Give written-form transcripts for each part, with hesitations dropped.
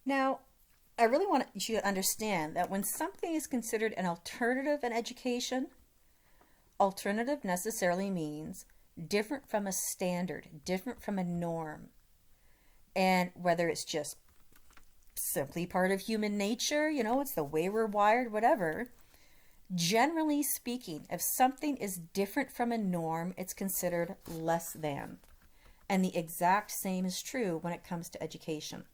Now, I really want you to understand that when something is considered an alternative in education, alternative necessarily means different from a standard, different from a norm. And whether it's just simply part of human nature, it's the way we're wired, whatever. Generally speaking, if something is different from a norm, it's considered less than. And the exact same is true when it comes to education.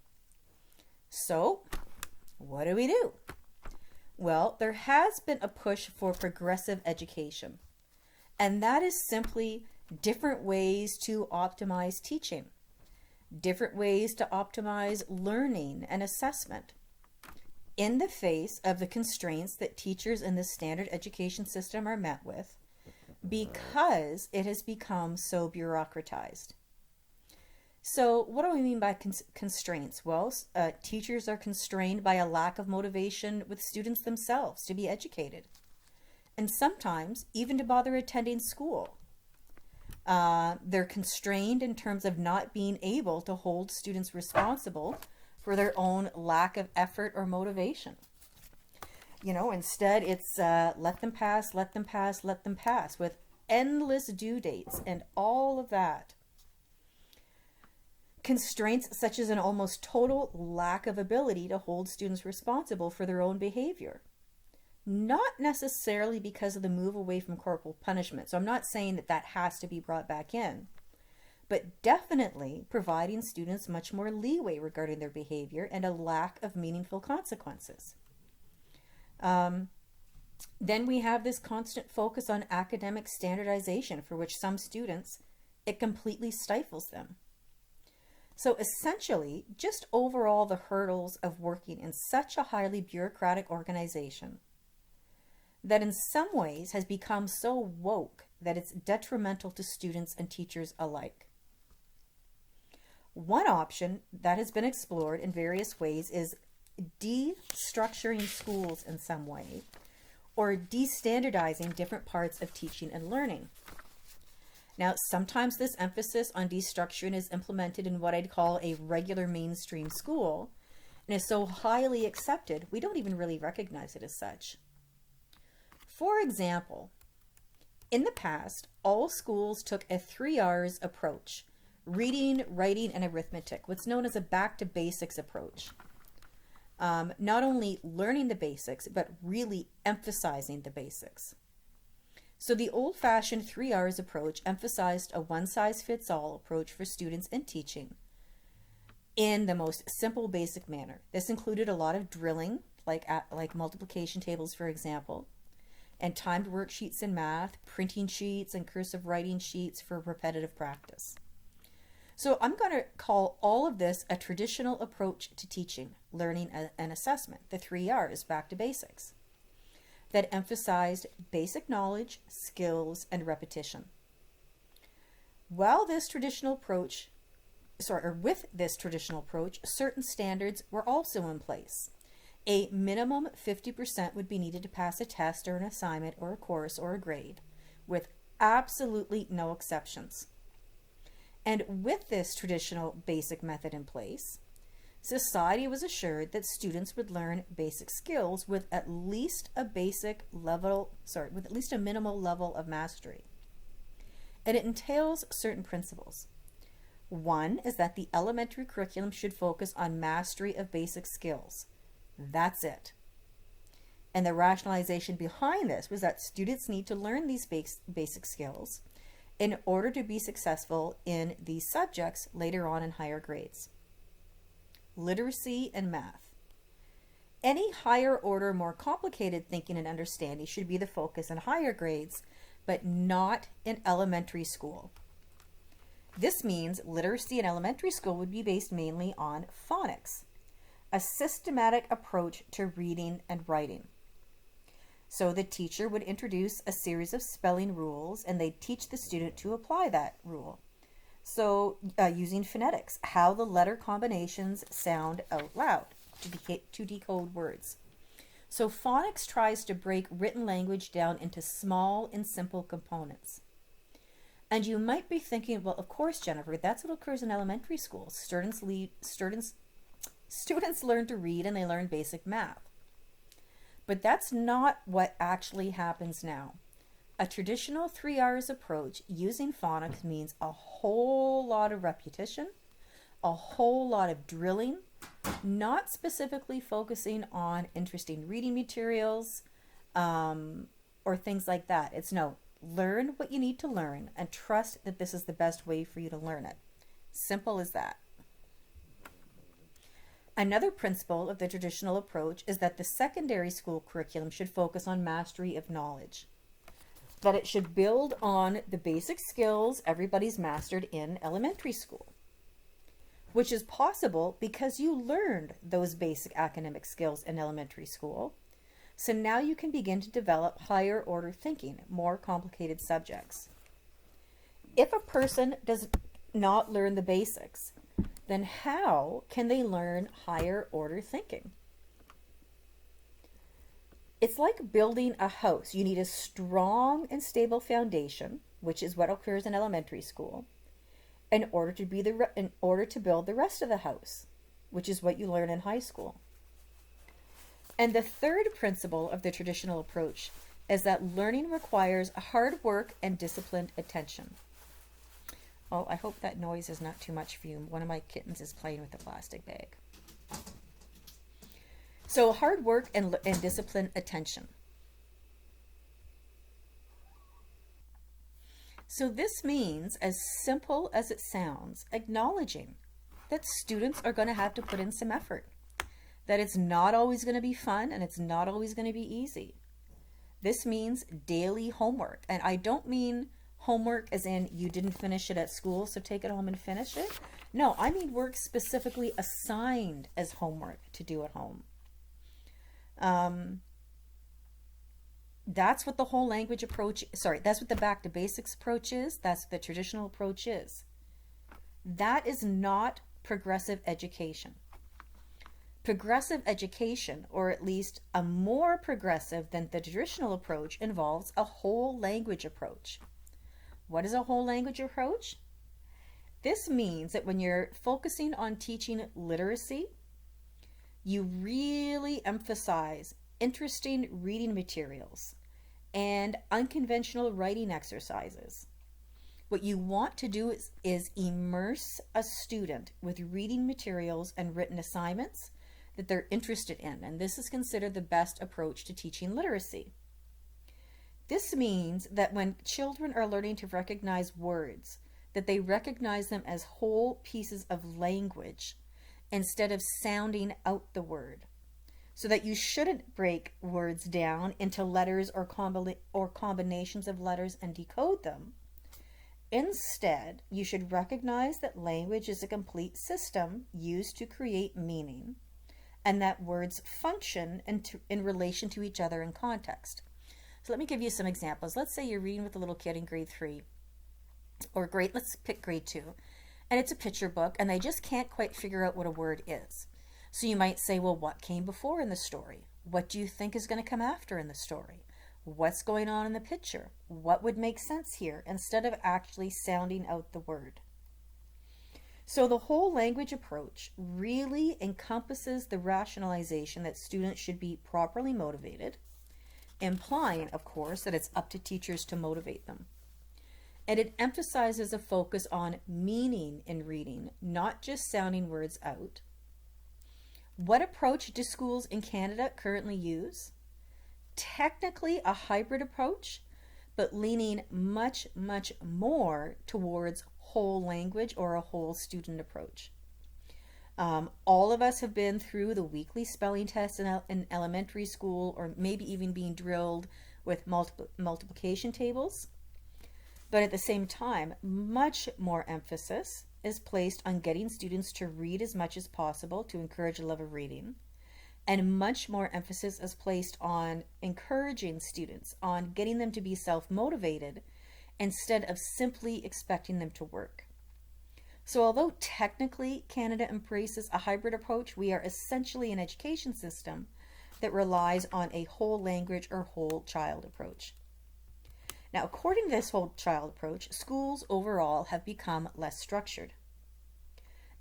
So, what do we do? Well, there has been a push for progressive education, and that is simply different ways to optimize teaching, different ways to optimize learning and assessment in the face of the constraints that teachers in the standard education system are met with because it has become so bureaucratized. So, what do we mean by constraints? Well, teachers are constrained by a lack of motivation with students themselves to be educated, and sometimes even to bother attending school. They're constrained in terms of not being able to hold students responsible for their own lack of effort or motivation. Instead it's let them pass, let them pass, let them pass, with endless due dates and all of that. Constraints such as an almost total lack of ability to hold students responsible for their own behavior. Not necessarily because of the move away from corporal punishment. So I'm not saying that that has to be brought back in, but definitely providing students much more leeway regarding their behavior and a lack of meaningful consequences. Then we have this constant focus on academic standardization, for which some students, it completely stifles them. So essentially, just overall the hurdles of working in such a highly bureaucratic organization that in some ways has become so woke that it's detrimental to students and teachers alike. One option that has been explored in various ways is destructuring schools in some way, or destandardizing different parts of teaching and learning. Now, sometimes this emphasis on destructuring is implemented in what I'd call a regular mainstream school, and is so highly accepted, we don't even really recognize it as such. For example, in the past, all schools took a 3 R's approach: reading, writing, and arithmetic, what's known as a back to basics approach. Not only learning the basics, but really emphasizing the basics. So the old-fashioned 3 R's approach emphasized a one-size-fits-all approach for students and teaching in the most simple, basic manner. This included a lot of drilling, like multiplication tables, for example, and timed worksheets in math, printing sheets, and cursive writing sheets for repetitive practice. So I'm going to call all of this a traditional approach to teaching, learning, and assessment, the 3 R's, back to basics, that emphasized basic knowledge, skills, and repetition. With this traditional approach, certain standards were also in place. A minimum 50% would be needed to pass a test or an assignment or a course or a grade, with absolutely no exceptions. And with this traditional basic method in place, society was assured that students would learn basic skills with at least a minimal level of mastery. And it entails certain principles. One is that the elementary curriculum should focus on mastery of basic skills. That's it. And the rationalization behind this was that students need to learn these basic skills in order to be successful in these subjects later on in higher grades. Literacy and math. Any higher order, more complicated thinking and understanding should be the focus in higher grades, but not in elementary school. This means literacy in elementary school would be based mainly on phonics, a systematic approach to reading and writing. So the teacher would introduce a series of spelling rules, and they'd teach the student to apply that rule. So using phonetics, how the letter combinations sound out loud to decode words. So phonics tries to break written language down into small and simple components. And you might be thinking, well, of course, Jennifer, that's what occurs in elementary school. Students students learn to read and they learn basic math. But that's not what actually happens now. A traditional 3 R's approach using phonics means a whole lot of repetition, a whole lot of drilling, not specifically focusing on interesting reading materials or things like that. It's no, learn what you need to learn and trust that this is the best way for you to learn it. Simple as that. Another principle of the traditional approach is that the secondary school curriculum should focus on mastery of knowledge, that it should build on the basic skills everybody's mastered in elementary school, which is possible because you learned those basic academic skills in elementary school. So now you can begin to develop higher order thinking, more complicated subjects. If a person does not learn the basics, then how can they learn higher order thinking? It's like building a house. You need a strong and stable foundation, which is what occurs in elementary school, in order to build the rest of the house, which is what you learn in high school. And the third principle of the traditional approach is that learning requires hard work and disciplined attention. Oh, I hope that noise is not too much for you. One of my kittens is playing with a plastic bag. So hard work and disciplined attention. So this means, as simple as it sounds, acknowledging that students are going to have to put in some effort, that it's not always going to be fun and it's not always going to be easy. This means daily homework. And I don't mean homework as in you didn't finish it at school, so take it home and finish it. No, I mean work specifically assigned as homework to do at home. That's what the whole language approach, that's what the back to basics approach is. That's what the traditional approach is. That is not progressive education. Progressive education, or at least a more progressive than the traditional approach, involves a whole language approach. What is a whole language approach? This means that when you're focusing on teaching literacy, you really emphasize interesting reading materials and unconventional writing exercises. What you want to do is immerse a student with reading materials and written assignments that they're interested in, and this is considered the best approach to teaching literacy. This means that when children are learning to recognize words, that they recognize them as whole pieces of language instead of sounding out the word. So that you shouldn't break words down into letters or combinations of letters and decode them. Instead, you should recognize that language is a complete system used to create meaning, and that words function in relation to each other in context. So let me give you some examples. Let's say you're reading with a little kid in grade 3, or let's pick grade 2, and it's a picture book, and they just can't quite figure out what a word is. So you might say, well, what came before in the story? What do you think is going to come after in the story? What's going on in the picture? What would make sense here, instead of actually sounding out the word? So the whole language approach really encompasses the rationalization that students should be properly motivated, implying, of course, that it's up to teachers to motivate them. And it emphasizes a focus on meaning in reading, not just sounding words out. What approach do schools in Canada currently use? Technically a hybrid approach, but leaning much, much more towards whole language or a whole student approach. All of us have been through the weekly spelling test in elementary school, or maybe even being drilled with multiplication tables. But at the same time, much more emphasis is placed on getting students to read as much as possible to encourage a love of reading. And much more emphasis is placed on encouraging students, on getting them to be self-motivated instead of simply expecting them to work. So although technically Canada embraces a hybrid approach, we are essentially an education system that relies on a whole language or whole child approach. Now, according to this whole child approach, schools overall have become less structured.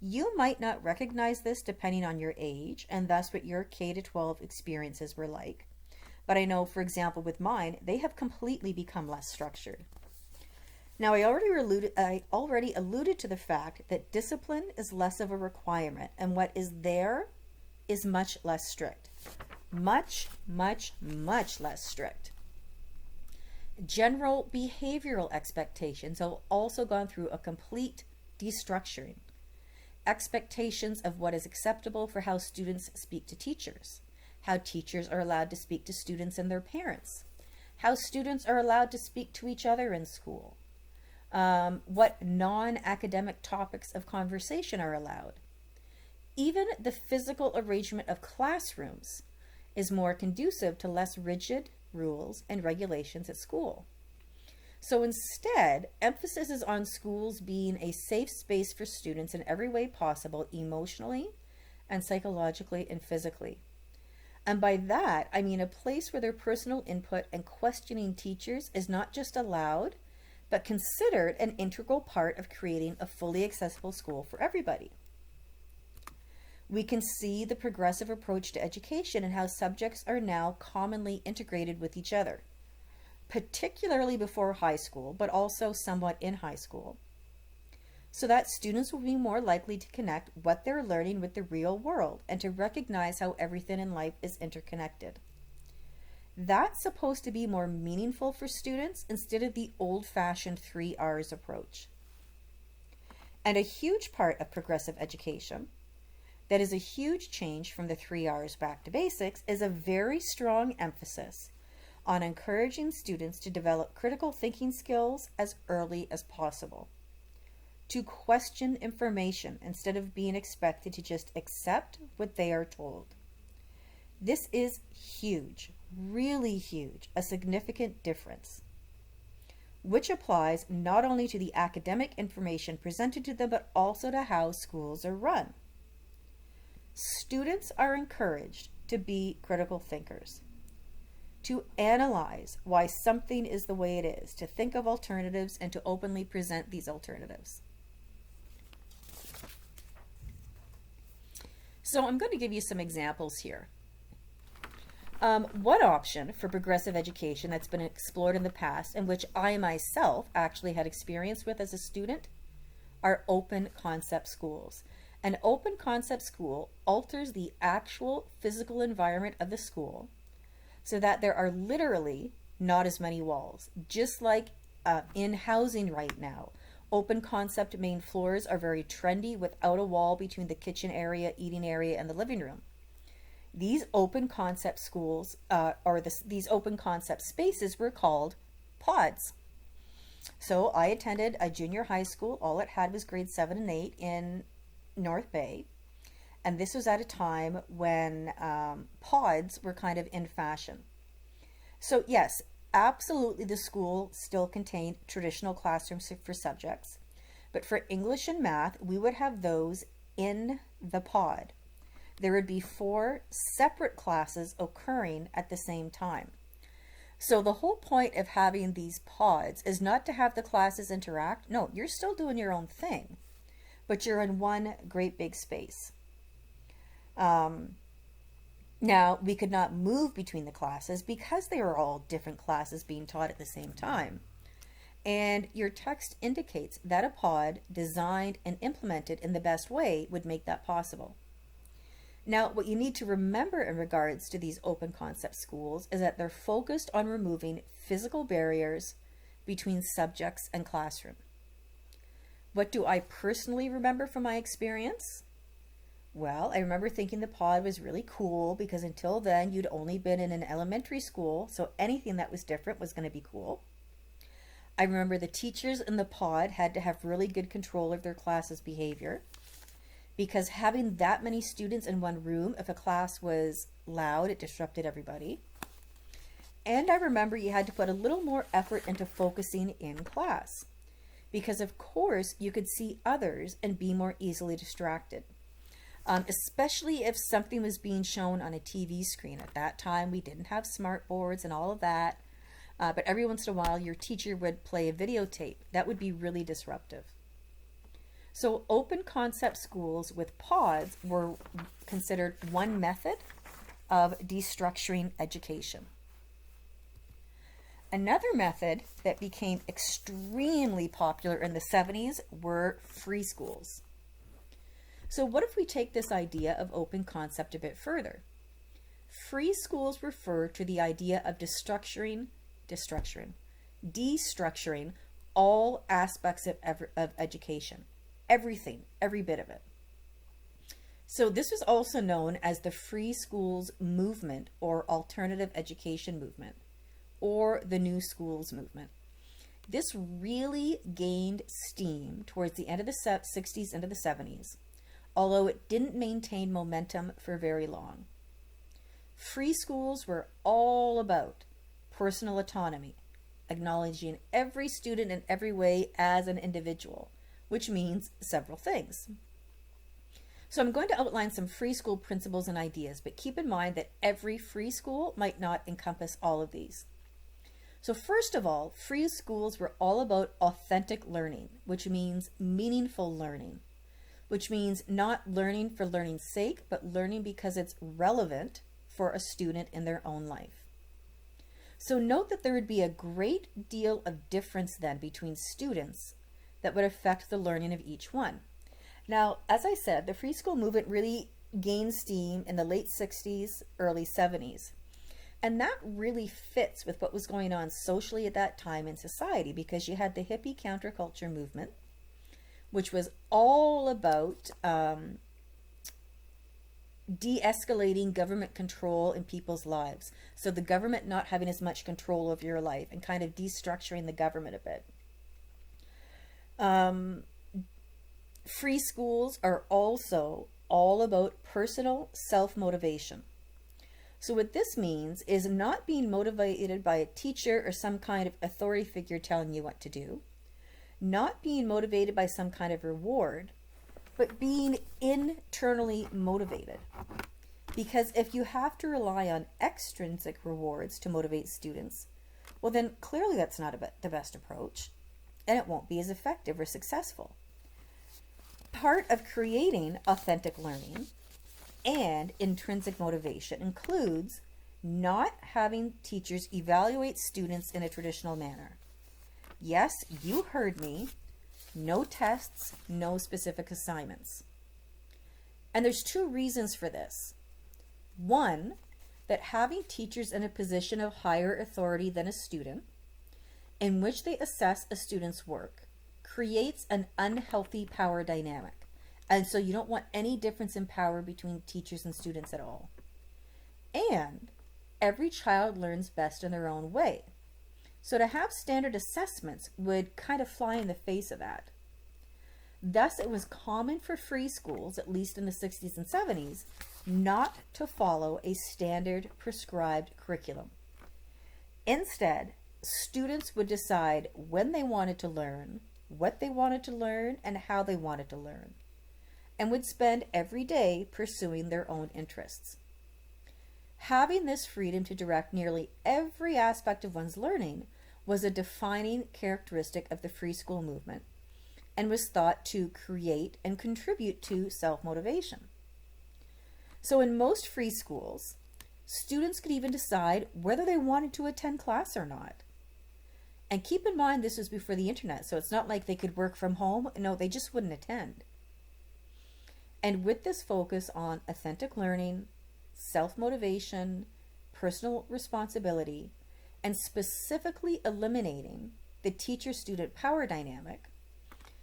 You might not recognize this depending on your age and thus what your K to 12 experiences were like. But I know, for example, with mine, they have completely become less structured. Now, I already alluded to the fact that discipline is less of a requirement, and what is there is much less strict. Much, much, much less strict. General behavioral expectations have also gone through a complete destructuring. Expectations of what is acceptable for how students speak to teachers, how teachers are allowed to speak to students and their parents, how students are allowed to speak to each other in school, what non-academic topics of conversation are allowed. Even the physical arrangement of classrooms is more conducive to less rigid rules and regulations at school. So instead, emphasis is on schools being a safe space for students in every way possible, emotionally and psychologically and physically. And by that, I mean a place where their personal input and questioning teachers is not just allowed, but considered an integral part of creating a fully accessible school for everybody. We can see the progressive approach to education and how subjects are now commonly integrated with each other, particularly before high school, but also somewhat in high school, so that students will be more likely to connect what they're learning with the real world and to recognize how everything in life is interconnected. That's supposed to be more meaningful for students instead of the old-fashioned 3 R's approach. And a huge part of progressive education, that is a huge change from the 3 R's back to basics, is a very strong emphasis on encouraging students to develop critical thinking skills as early as possible, to question information instead of being expected to just accept what they are told. This is huge, really huge, a significant difference, which applies not only to the academic information presented to them, but also to how schools are run. Students are encouraged to be critical thinkers, to analyze why something is the way it is, to think of alternatives, and to openly present these alternatives. So I'm going to give you some examples here. One option for progressive education that's been explored in the past, and which I myself actually had experience with as a student, are open concept schools. An open concept school alters the actual physical environment of the school so that there are literally not as many walls. Just like in housing right now, open concept main floors are very trendy without a wall between the kitchen area, eating area, and the living room. These open concept schools, these open concept spaces were called pods. So I attended a junior high school. All it had was grades 7 and 8 in North Bay. And this was at a time when pods were kind of in fashion. So yes, absolutely the school still contained traditional classrooms for subjects. But for English and math, we would have those in the pod. There would be 4 separate classes occurring at the same time. So the whole point of having these pods is not to have the classes interact. No, you're still doing your own thing, but you're in one great big space. Now, we could not move between the classes because they were all different classes being taught at the same time. And your text indicates that a pod designed and implemented in the best way would make that possible. Now, what you need to remember in regards to these open concept schools is that they're focused on removing physical barriers between subjects and classroom. What do I personally remember from my experience? Well, I remember thinking the pod was really cool because until then you'd only been in an elementary school, so anything that was different was going to be cool. I remember the teachers in the pod had to have really good control of their class's behavior, because having that many students in one room, if a class was loud, it disrupted everybody. And I remember you had to put a little more effort into focusing in class, because of course you could see others and be more easily distracted, especially if something was being shown on a TV screen. At that time, we didn't have smart boards and all of that, but every once in a while your teacher would play a videotape. That would be really disruptive. So open concept schools with pods were considered one method of destructuring education. Another method that became extremely popular in the 70s were free schools. So what if we take this idea of open concept a bit further? Free schools refer to the idea of destructuring all aspects of education, everything, every bit of it. So this is also known as the free schools movement or alternative education movement, or the new schools movement. This really gained steam towards the end of the 60s into the 70s, although it didn't maintain momentum for very long. Free schools were all about personal autonomy, acknowledging every student in every way as an individual, which means several things. So I'm going to outline some free school principles and ideas, but keep in mind that every free school might not encompass all of these. So first of all, free schools were all about authentic learning, which means meaningful learning, which means not learning for learning's sake, but learning because it's relevant for a student in their own life. So note that there would be a great deal of difference then between students that would affect the learning of each one. Now, as I said, the free school movement really gained steam in the late 60s, early 70s. And that really fits with what was going on socially at that time in society, because you had the hippie counterculture movement, which was all about de-escalating government control in people's lives. So the government not having as much control over your life and kind of destructuring the government a bit. Free schools are also all about personal self-motivation. So what this means is not being motivated by a teacher or some kind of authority figure telling you what to do, not being motivated by some kind of reward, but being internally motivated. Because if you have to rely on extrinsic rewards to motivate students, well then clearly that's not the best approach, and it won't be as effective or successful. Part of creating authentic learning and intrinsic motivation includes not having teachers evaluate students in a traditional manner. Yes, you heard me. No tests, no specific assignments. And there's two reasons for this. One, that having teachers in a position of higher authority than a student, in which they assess a student's work, creates an unhealthy power dynamic. And so you don't want any difference in power between teachers and students at all. And every child learns best in their own way. So to have standard assessments would kind of fly in the face of that. Thus, it was common for free schools, at least in the 60s and 70s, not to follow a standard prescribed curriculum. Instead, students would decide when they wanted to learn, what they wanted to learn, and how they wanted to learn, and would spend every day pursuing their own interests. Having this freedom to direct nearly every aspect of one's learning was a defining characteristic of the free school movement and was thought to create and contribute to self-motivation. So in most free schools, students could even decide whether they wanted to attend class or not. And keep in mind, this was before the internet, so it's not like they could work from home. No, they just wouldn't attend. And with this focus on authentic learning, self-motivation, personal responsibility, and specifically eliminating the teacher-student power dynamic,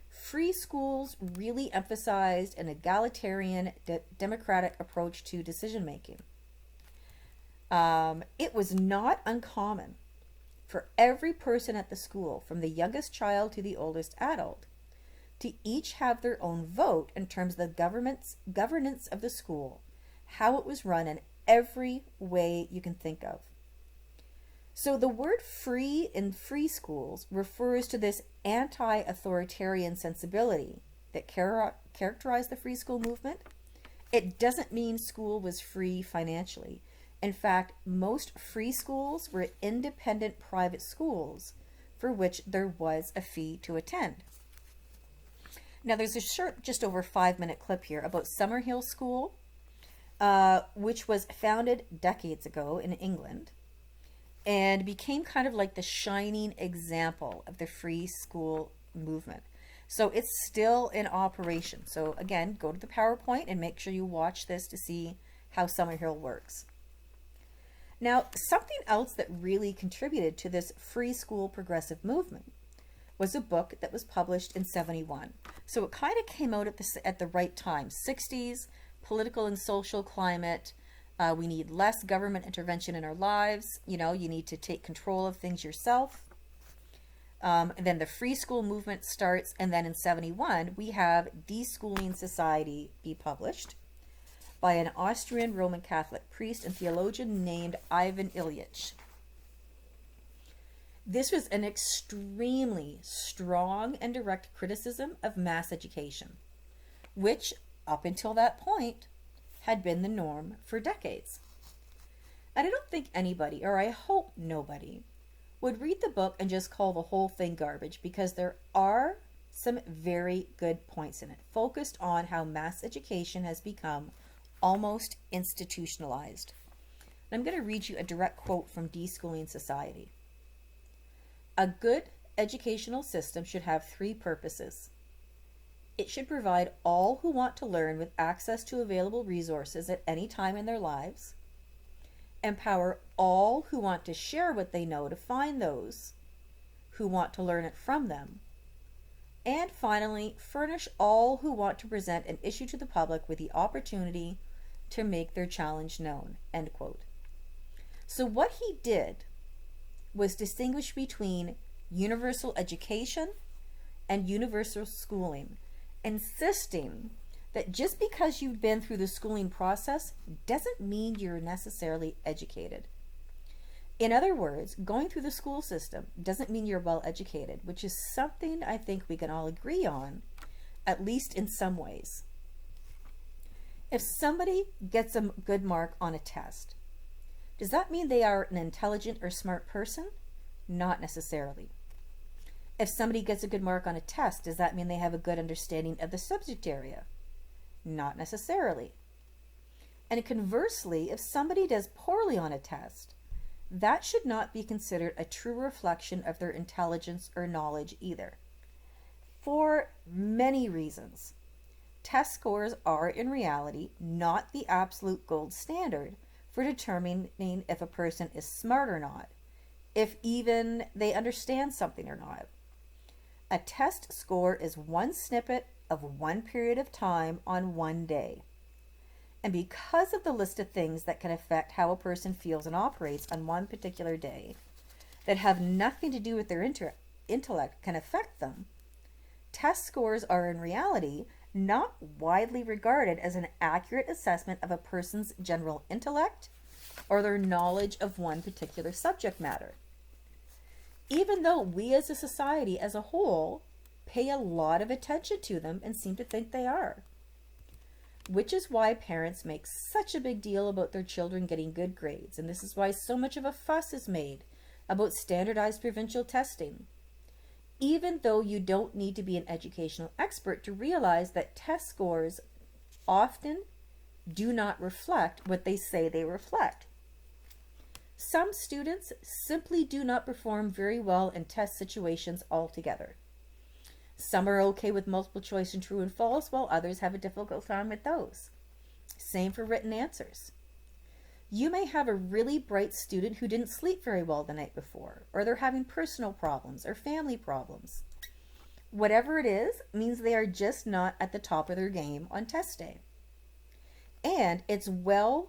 free schools really emphasized an egalitarian, democratic approach to decision-making. It was not uncommon for every person at the school, from the youngest child to the oldest adult, to each have their own vote in terms of the governance of the school, how it was run in every way you can think of. So the word free in free schools refers to this anti-authoritarian sensibility that characterized the free school movement. It doesn't mean school was free financially. In fact, most free schools were independent private schools for which there was a fee to attend. Now, there's a short, just over 5 minute clip here about Summerhill School, which was founded decades ago in England and became kind of like the shining example of the free school movement. So it's still in operation. So again, go to the PowerPoint and make sure you watch this to see how Summerhill works. Now, something else that really contributed to this free school progressive movement was a book that was published in 71. So it kind of came out at the right time. 60s, political and social climate. We need less government intervention in our lives. You need to take control of things yourself. And then the free school movement starts, and then in 71 we have Deschooling Society be published by an Austrian Roman Catholic priest and theologian named Ivan Ilyich. This was an extremely strong and direct criticism of mass education, which up until that point had been the norm for decades. And I don't think anybody, or I hope nobody, would read the book and just call the whole thing garbage, because there are some very good points in it, focused on how mass education has become almost institutionalized. And I'm going to read you a direct quote from Deschooling Society. A good educational system should have three purposes. It should provide all who want to learn with access to available resources at any time in their lives, empower all who want to share what they know to find those who want to learn it from them, and finally, furnish all who want to present an issue to the public with the opportunity to make their challenge known. End quote. So what he did was distinguish between universal education and universal schooling, insisting that just because you've been through the schooling process doesn't mean you're necessarily educated. In other words, going through the school system doesn't mean you're well educated, which is something I think we can all agree on, at least in some ways. If somebody gets a good mark on a test, does that mean they are an intelligent or smart person? Not necessarily. If somebody gets a good mark on a test, does that mean they have a good understanding of the subject area? Not necessarily. And conversely, if somebody does poorly on a test, that should not be considered a true reflection of their intelligence or knowledge either. For many reasons. Test scores are in reality not the absolute gold standard for determining if a person is smart or not, if even they understand something or not. A test score is one snippet of one period of time on one day. And because of the list of things that can affect how a person feels and operates on one particular day that have nothing to do with their intellect can affect them, test scores are in reality not widely regarded as an accurate assessment of a person's general intellect or their knowledge of one particular subject matter, even though we as a society as a whole pay a lot of attention to them and seem to think they are. Which is why parents make such a big deal about their children getting good grades, and this is why so much of a fuss is made about standardized provincial testing, even though you don't need to be an educational expert to realize that test scores often do not reflect what they say they reflect. Some students simply do not perform very well in test situations altogether. Some are okay with multiple choice and true and false, while others have a difficult time with those. Same for written answers. You may have a really bright student who didn't sleep very well the night before, or they're having personal problems or family problems. Whatever it is means they are just not at the top of their game on test day. And it's well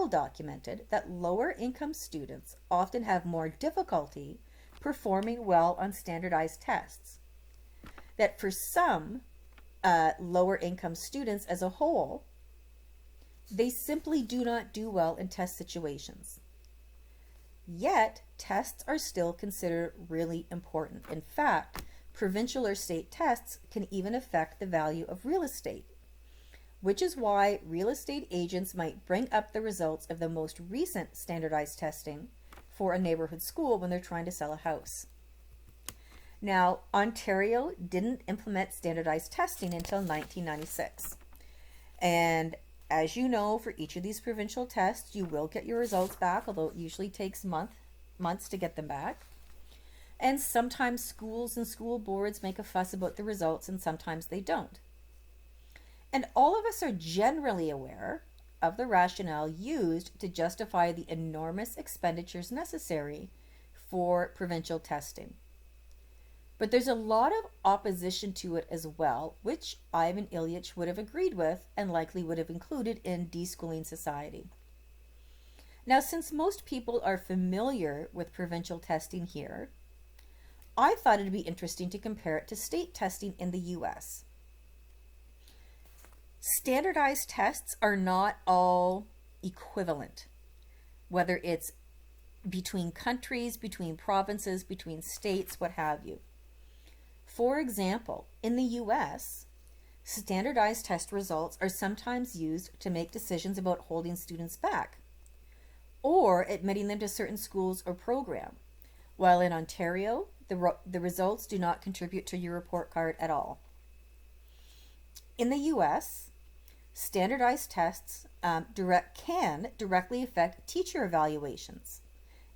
documented that lower income students often have more difficulty performing well on standardized tests. That for some lower income students as a whole, they simply do not do well in test situations. Yet, tests are still considered really important. In fact, provincial or state tests can even affect the value of real estate, which is why real estate agents might bring up the results of the most recent standardized testing for a neighborhood school when they're trying to sell a house. Now, Ontario didn't implement standardized testing until 1996. And as you know, for each of these provincial tests, you will get your results back, although it usually takes months to get them back. And sometimes schools and school boards make a fuss about the results, and sometimes they don't. And all of us are generally aware of the rationale used to justify the enormous expenditures necessary for provincial testing. But there's a lot of opposition to it as well, which Ivan Ilyich would have agreed with and likely would have included in deschooling society. Now, since most people are familiar with provincial testing here, I thought it'd be interesting to compare it to state testing in the US. Standardized tests are not all equivalent, whether it's between countries, between provinces, between states, what have you. For example, in the US, standardized test results are sometimes used to make decisions about holding students back or admitting them to certain schools or program, while in Ontario, the results do not contribute to your report card at all. In the US, standardized tests can directly affect teacher evaluations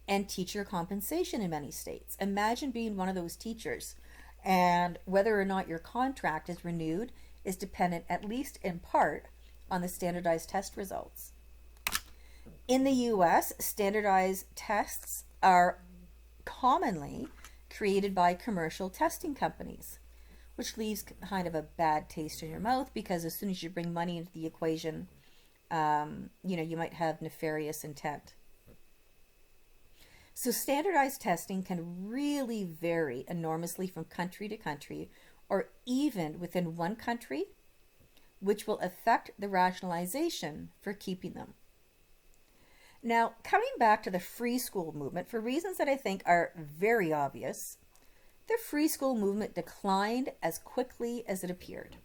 and teacher compensation in many states. Imagine being one of those teachers, and whether or not your contract is renewed is dependent, at least in part, on the standardized test results. In the US, standardized tests are commonly created by commercial testing companies, which leaves kind of a bad taste in your mouth, because as soon as you bring money into the equation, you might have nefarious intent. So standardized testing can really vary enormously from country to country, or even within one country, which will affect the rationalization for keeping them. Now, coming back to the free school movement, for reasons that I think are very obvious, the free school movement declined as quickly as it appeared.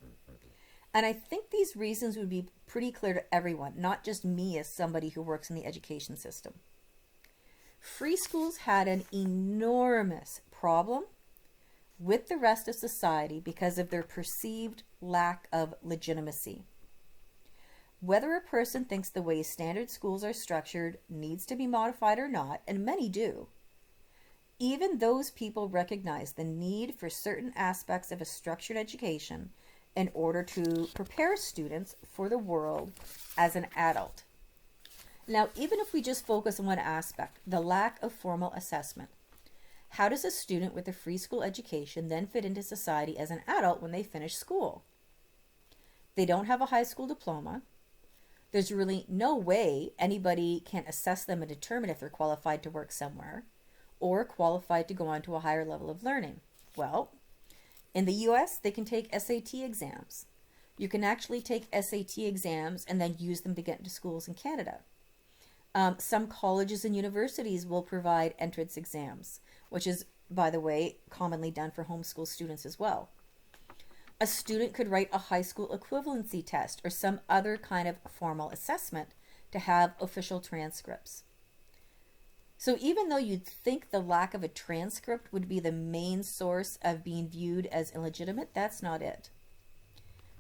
And I think these reasons would be pretty clear to everyone, not just me as somebody who works in the education system. Free schools had an enormous problem with the rest of society because of their perceived lack of legitimacy. Whether a person thinks the way standard schools are structured needs to be modified or not, and many do, even those people recognize the need for certain aspects of a structured education in order to prepare students for the world as an adult. Now, even if we just focus on one aspect, the lack of formal assessment, how does a student with a free school education then fit into society as an adult when they finish school? They don't have a high school diploma. There's really no way anybody can assess them and determine if they're qualified to work somewhere or qualified to go on to a higher level of learning. Well, in the US, they can take SAT exams. You can actually take SAT exams and then use them to get into schools in Canada. Some colleges and universities will provide entrance exams, which is, by the way, commonly done for homeschool students as well. A student could write a high school equivalency test or some other kind of formal assessment to have official transcripts. So even though you'd think the lack of a transcript would be the main source of being viewed as illegitimate, that's not it.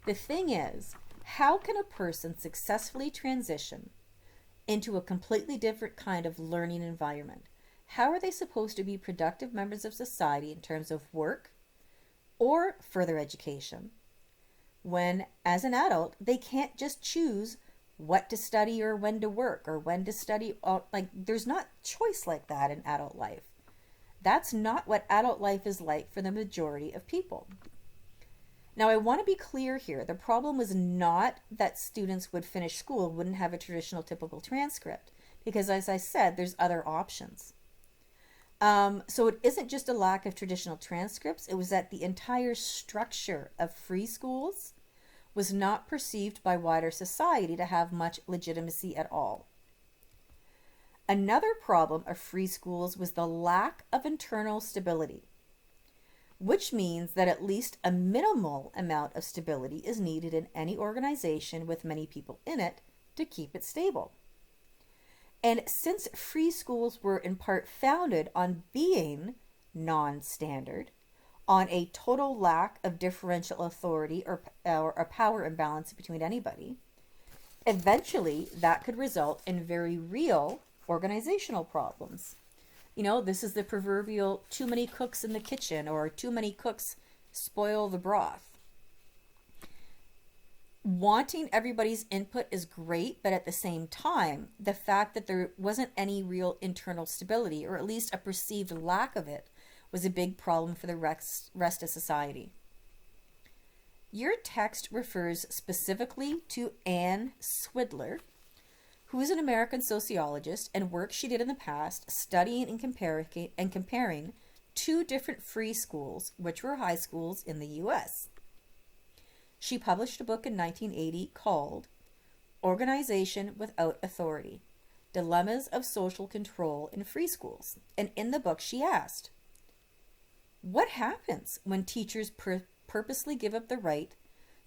The thing is, how can a person successfully transition into a completely different kind of learning environment? How are they supposed to be productive members of society in terms of work or further education when, as an adult, they can't just choose what to study or when to work or when to study? There's not choice like that in adult life. That's not what adult life is like for the majority of people. Now, I want to be clear here. The problem was not that students would finish school, wouldn't have a traditional typical transcript, because as I said, there's other options. So it isn't just a lack of traditional transcripts. It was that the entire structure of free schools was not perceived by wider society to have much legitimacy at all. Another problem of free schools was the lack of internal stability, which means that at least a minimal amount of stability is needed in any organization with many people in it to keep it stable. And since free schools were in part founded on being non-standard, on a total lack of differential authority or a power imbalance between anybody, eventually that could result in very real organizational problems. This is the proverbial too many cooks in the kitchen, or too many cooks spoil the broth. Wanting everybody's input is great, but at the same time, the fact that there wasn't any real internal stability, or at least a perceived lack of it, was a big problem for the rest of society. Your text refers specifically to Anne Swidler, who is an American sociologist, and work she did in the past studying and comparing two different free schools, which were high schools in the U.S. She published a book in 1980 called Organization Without Authority: Dilemmas of Social Control in Free Schools. And in the book she asked, what happens when teachers purposely give up the right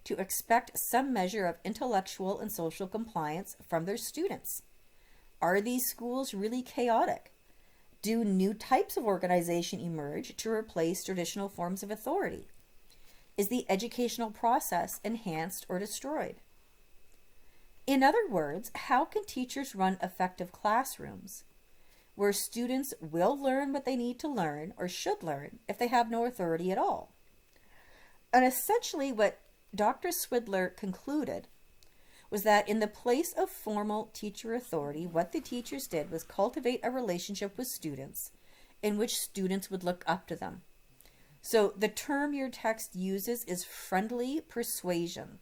to expect some measure of intellectual and social compliance from their students? Are these schools really chaotic? Do new types of organization emerge to replace traditional forms of authority? Is the educational process enhanced or destroyed? In other words, how can teachers run effective classrooms where students will learn what they need to learn or should learn if they have no authority at all? And essentially what Dr. Swidler concluded was that in the place of formal teacher authority, what the teachers did was cultivate a relationship with students in which students would look up to them. So the term your text uses is friendly persuasion.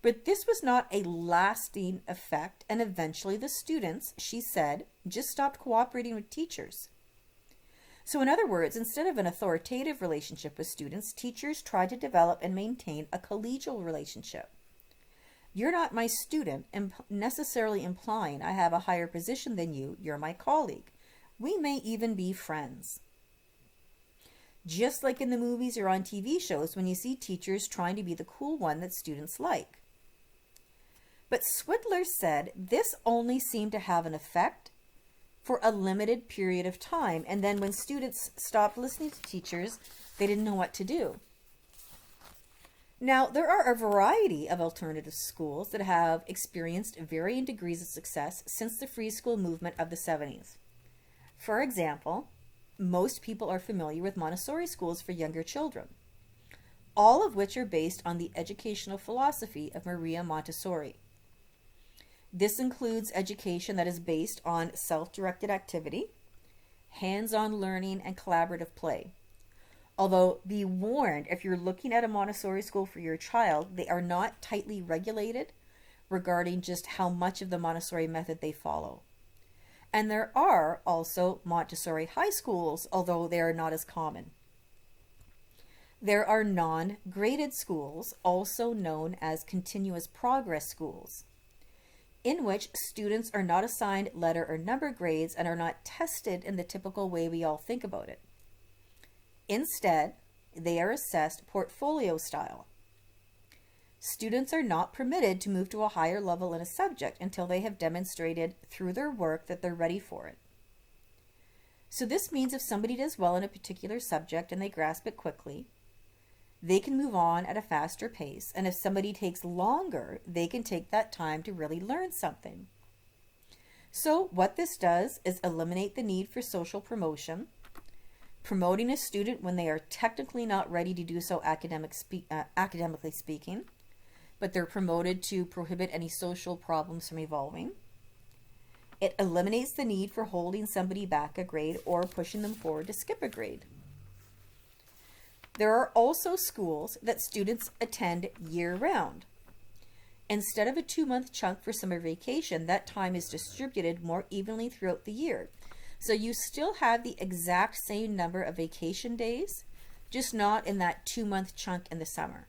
But this was not a lasting effect, and eventually the students, she said, just stopped cooperating with teachers. So in other words, instead of an authoritative relationship with students, teachers tried to develop and maintain a collegial relationship. You're not my student, necessarily implying I have a higher position than you. You're my colleague. We may even be friends. Just like in the movies or on TV shows when you see teachers trying to be the cool one that students like. But Swidler said this only seemed to have an effect for a limited period of time, and then when students stopped listening to teachers, they didn't know what to do. Now, there are a variety of alternative schools that have experienced varying degrees of success since the free school movement of the 70s. For example, most people are familiar with Montessori schools for younger children, all of which are based on the educational philosophy of Maria Montessori. This includes education that is based on self-directed activity, hands-on learning, and collaborative play. Although be warned, if you're looking at a Montessori school for your child, they are not tightly regulated regarding just how much of the Montessori method they follow. And there are also Montessori high schools, although they are not as common. There are non-graded schools, also known as continuous progress schools, in which students are not assigned letter or number grades and are not tested in the typical way we all think about it. Instead, they are assessed portfolio style. Students are not permitted to move to a higher level in a subject until they have demonstrated through their work that they're ready for it. So this means if somebody does well in a particular subject and they grasp it quickly, they can move on at a faster pace, and if somebody takes longer, they can take that time to really learn something. So what this does is eliminate the need for social promotion, promoting a student when they are technically not ready to do so academically speaking, but they're promoted to prohibit any social problems from evolving. It eliminates the need for holding somebody back a grade or pushing them forward to skip a grade. There are also schools that students attend year-round. Instead of a 2-month chunk for summer vacation, that time is distributed more evenly throughout the year. So you still have the exact same number of vacation days, just not in that 2-month chunk in the summer.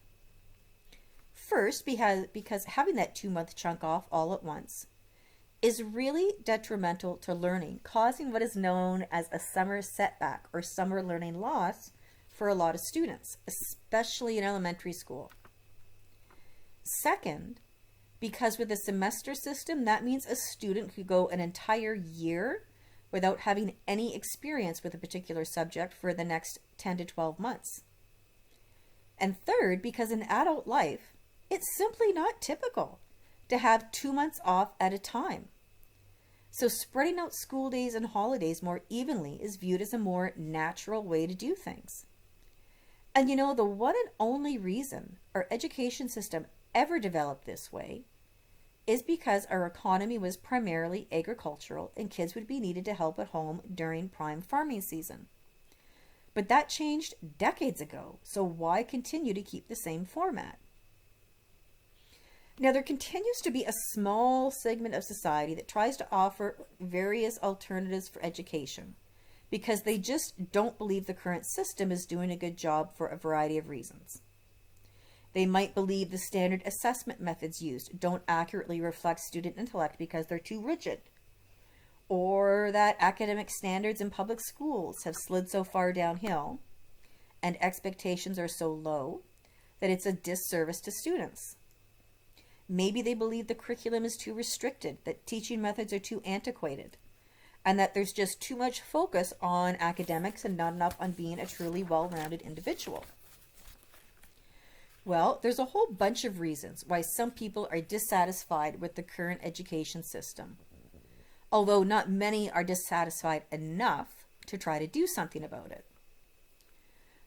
First, because having that 2-month chunk off all at once is really detrimental to learning, causing what is known as a summer setback or summer learning loss for a lot of students, especially in elementary school. Second, because with a semester system, that means a student could go an entire year without having any experience with a particular subject for the next 10 to 12 months. And third, because in adult life, it's simply not typical to have 2 months off at a time. So spreading out school days and holidays more evenly is viewed as a more natural way to do things. And you know, the one and only reason our education system ever developed this way is because our economy was primarily agricultural and kids would be needed to help at home during prime farming season. But that changed decades ago, so why continue to keep the same format? Now, there continues to be a small segment of society that tries to offer various alternatives for education because they just don't believe the current system is doing a good job for a variety of reasons. They might believe the standard assessment methods used don't accurately reflect student intellect because they're too rigid, or that academic standards in public schools have slid so far downhill and expectations are so low that it's a disservice to students. Maybe they believe the curriculum is too restricted, that teaching methods are too antiquated, and that there's just too much focus on academics and not enough on being a truly well-rounded individual. Well, there's a whole bunch of reasons why some people are dissatisfied with the current education system, although not many are dissatisfied enough to try to do something about it.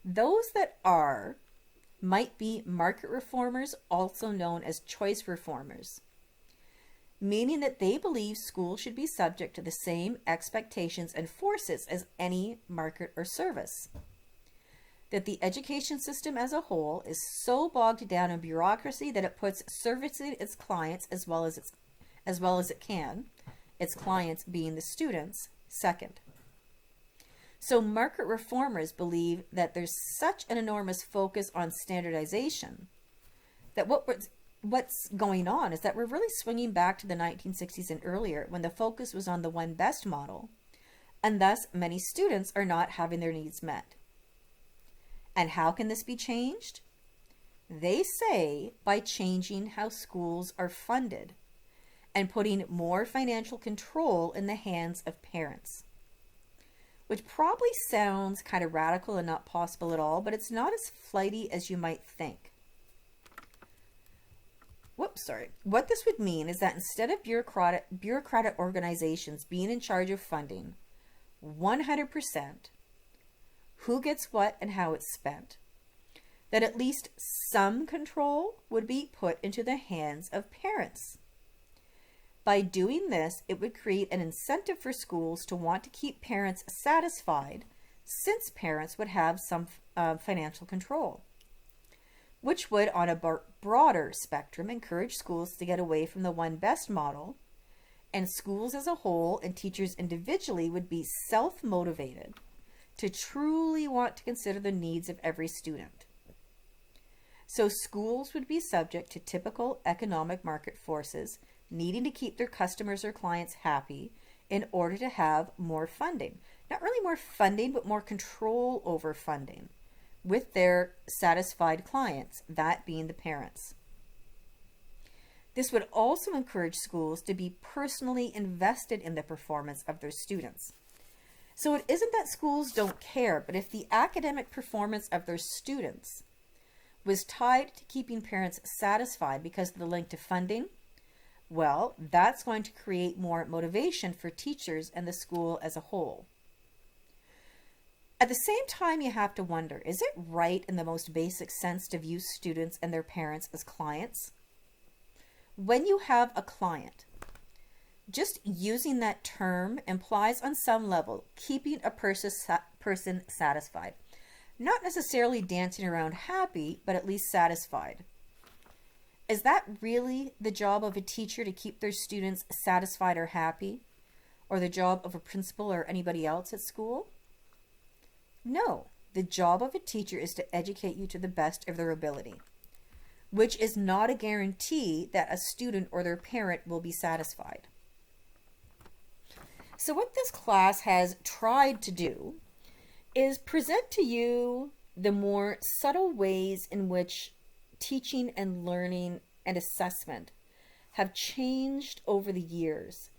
Those that are might be market reformers, also known as choice reformers, meaning that they believe schools should be subject to the same expectations and forces as any market or service. That the education system as a whole is so bogged down in bureaucracy that it puts servicing its clients as well as it can, its clients being the students, second. So market reformers believe that there's such an enormous focus on standardization that what's going on is that we're really swinging back to the 1960s and earlier when the focus was on the one best model, and thus many students are not having their needs met. And how can this be changed? They say by changing how schools are funded and putting more financial control in the hands of parents. Which probably sounds kind of radical and not possible at all, but it's not as flighty as you might think. What this would mean is that instead of bureaucratic organizations being in charge of funding 100% who gets what and how it's spent, that at least some control would be put into the hands of parents. By doing this, it would create an incentive for schools to want to keep parents satisfied, since parents would have some financial control, which would, on a broader spectrum, encourage schools to get away from the one best model, and schools as a whole and teachers individually would be self-motivated to truly want to consider the needs of every student. So schools would be subject to typical economic market forces needing to keep their customers or clients happy in order to have more funding. Not really more funding, but more control over funding with their satisfied clients, that being the parents. This would also encourage schools to be personally invested in the performance of their students. So it isn't that schools don't care, but if the academic performance of their students was tied to keeping parents satisfied because of the link to funding, well, that's going to create more motivation for teachers and the school as a whole. At the same time, you have to wonder, is it right in the most basic sense to view students and their parents as clients? When you have a client, just using that term implies on some level keeping a person satisfied. Not necessarily dancing around happy, but at least satisfied. Is that really the job of a teacher to keep their students satisfied or happy? Or the job of a principal or anybody else at school? No, the job of a teacher is to educate you to the best of their ability, which is not a guarantee that a student or their parent will be satisfied. So what this class has tried to do is present to you the more subtle ways in which teaching and learning and assessment have changed over the years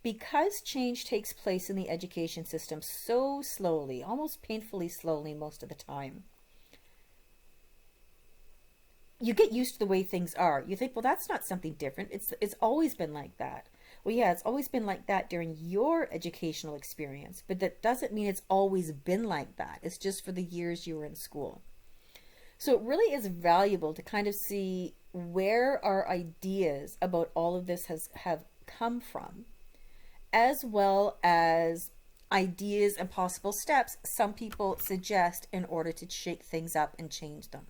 Because change takes place in the education system so slowly, almost painfully slowly most of the time, you get used to the way things are. You think, well, that's not something different. It's always been like that. Well, yeah, it's always been like that during your educational experience, but that doesn't mean it's always been like that. It's just for the years you were in school. So it really is valuable to kind of see where our ideas about all of this have come from, as well as ideas and possible steps some people suggest in order to shake things up and change them.